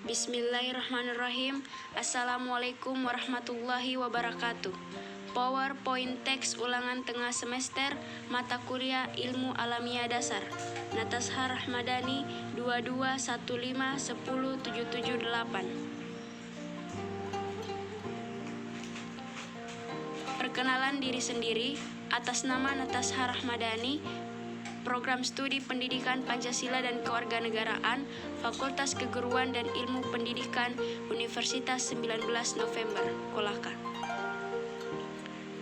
Bismillahirrahmanirrahim. Assalamualaikum warahmatullahi wabarakatuh. PowerPoint teks ulangan tengah semester mata kuliah Ilmu Alamiah Dasar. Natasha Rahmadani 22151078. Perkenalan diri sendiri. Atas nama Natasha Rahmadani, Program Studi Pendidikan Pancasila dan Kewarganegaraan, Fakultas Keguruan dan Ilmu Pendidikan, Universitas 19 November, Kolaka.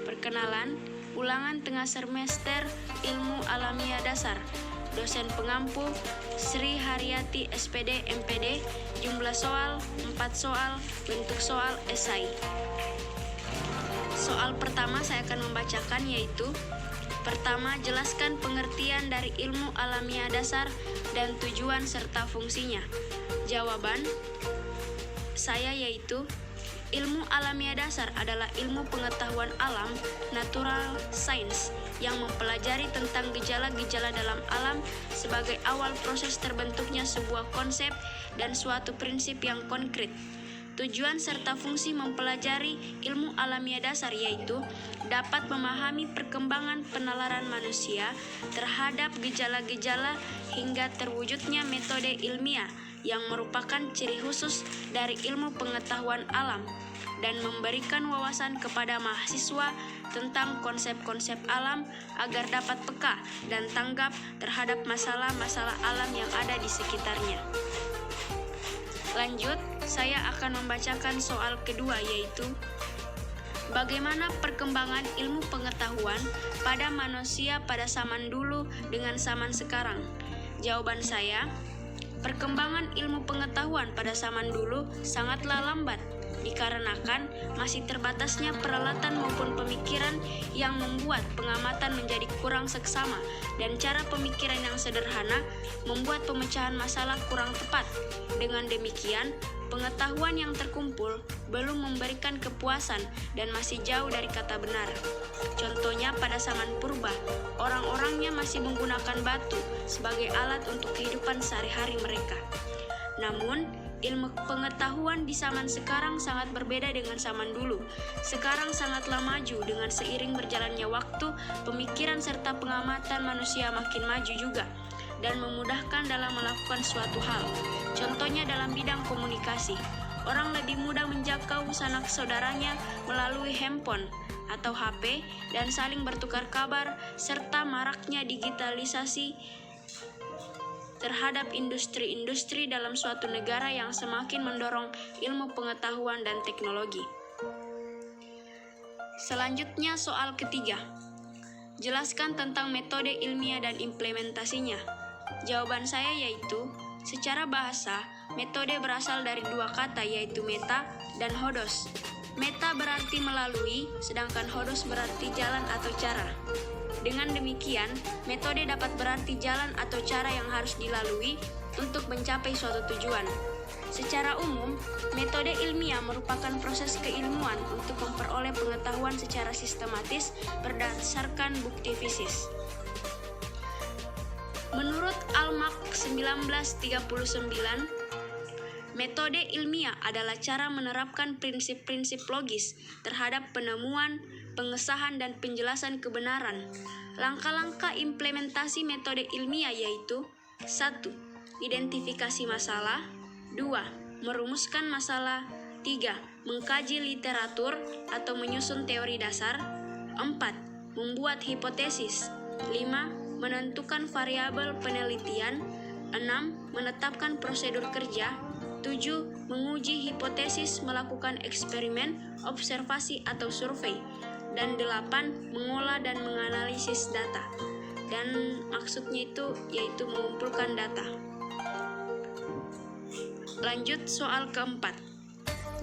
Perkenalan, ulangan tengah semester Ilmu Alamiah Dasar. Dosen pengampu Sri Haryati SPD MPD. Jumlah soal 4 soal, bentuk soal esai. Soal pertama saya akan membacakan, yaitu pertama, jelaskan pengertian dari ilmu alamiah dasar dan tujuan serta fungsinya. Jawaban saya yaitu ilmu alamiah dasar adalah ilmu pengetahuan alam, natural science, yang mempelajari tentang gejala-gejala dalam alam sebagai awal proses terbentuknya sebuah konsep dan suatu prinsip yang konkret. Tujuan serta fungsi mempelajari ilmu alamiah dasar yaitu dapat memahami perkembangan penalaran manusia terhadap gejala-gejala hingga terwujudnya metode ilmiah yang merupakan ciri khusus dari ilmu pengetahuan alam dan memberikan wawasan kepada mahasiswa tentang konsep-konsep alam agar dapat peka dan tanggap terhadap masalah-masalah alam yang ada di sekitarnya. Lanjut, saya akan membacakan soal kedua, yaitu bagaimana perkembangan ilmu pengetahuan pada manusia pada zaman dulu dengan zaman sekarang. Jawaban saya, perkembangan ilmu pengetahuan pada zaman dulu sangatlah lambat, dikarenakan masih terbatasnya peralatan maupun pemikiran yang membuat pengamatan menjadi kurang seksama dan cara pemikiran yang sederhana membuat pemecahan masalah kurang tepat. Dengan demikian, pengetahuan yang terkumpul belum memberikan kepuasan dan masih jauh dari kata benar. Contohnya pada zaman purba, orang-orangnya masih menggunakan batu sebagai alat untuk kehidupan sehari-hari mereka. Namun, ilmu pengetahuan di zaman sekarang sangat berbeda dengan zaman dulu. Sekarang sangatlah maju dengan seiring berjalannya waktu, pemikiran serta pengamatan manusia makin maju juga dan memudahkan dalam melakukan suatu hal. Contohnya dalam bidang komunikasi, orang lebih mudah menjangkau sanak saudaranya melalui handphone atau HP dan saling bertukar kabar, serta maraknya digitalisasi terhadap industri-industri dalam suatu negara yang semakin mendorong ilmu pengetahuan dan teknologi. Selanjutnya soal ketiga. Jelaskan tentang metode ilmiah dan implementasinya. Jawaban saya yaitu, secara bahasa, metode berasal dari dua kata yaitu meta dan hodos. Meta berarti melalui, sedangkan hodos berarti jalan atau cara. Dengan demikian, metode dapat berarti jalan atau cara yang harus dilalui untuk mencapai suatu tujuan. Secara umum, metode ilmiah merupakan proses keilmuan untuk memperoleh pengetahuan secara sistematis berdasarkan bukti fisis. Menurut Almak 1939, metode ilmiah adalah cara menerapkan prinsip-prinsip logis terhadap penemuan, pengesahan, dan penjelasan kebenaran. Langkah-langkah implementasi metode ilmiah yaitu 1. Identifikasi masalah. 2. Merumuskan masalah. 3. Mengkaji literatur atau menyusun teori dasar. 4. Membuat hipotesis. 5. Menentukan variabel penelitian. 6. Menetapkan prosedur kerja. 7. Menguji hipotesis melakukan eksperimen, observasi atau survei. Dan 8. Mengolah dan menganalisis data. Dan maksudnya itu yaitu mengumpulkan data. Lanjut soal keempat.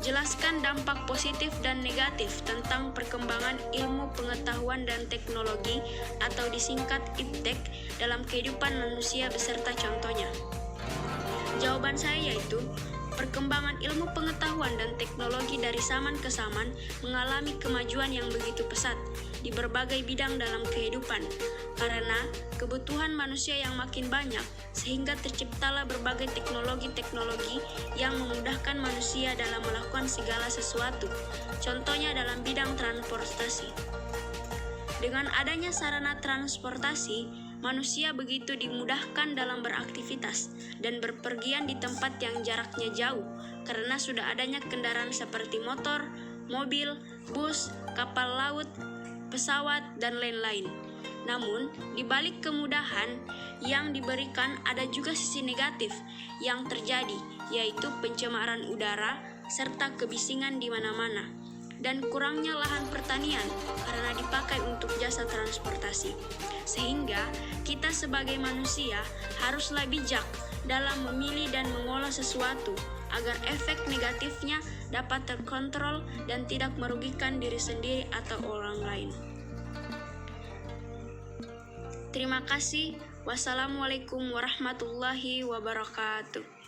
Jelaskan dampak positif dan negatif tentang perkembangan ilmu pengetahuan dan teknologi atau disingkat IPTEK dalam kehidupan manusia beserta contohnya. Jawaban saya yaitu, perkembangan ilmu pengetahuan dan teknologi dari zaman ke zaman mengalami kemajuan yang begitu pesat di berbagai bidang dalam kehidupan, karena kebutuhan manusia yang makin banyak, sehingga terciptalah berbagai teknologi-teknologi yang memudahkan manusia dalam melakukan segala sesuatu, contohnya dalam bidang transportasi. Dengan adanya sarana transportasi, manusia begitu dimudahkan dalam beraktivitas dan berpergian di tempat yang jaraknya jauh karena sudah adanya kendaraan seperti motor, mobil, bus, kapal laut, pesawat, dan lain-lain. Namun, di balik kemudahan yang diberikan ada juga sisi negatif yang terjadi, yaitu pencemaran udara serta kebisingan di mana-mana, dan kurangnya lahan pertanian karena dipakai untuk jasa transportasi. Sehingga kita sebagai manusia haruslah bijak dalam memilih dan mengolah sesuatu agar efek negatifnya dapat terkontrol dan tidak merugikan diri sendiri atau orang lain. Terima kasih. Wassalamualaikum warahmatullahi wabarakatuh.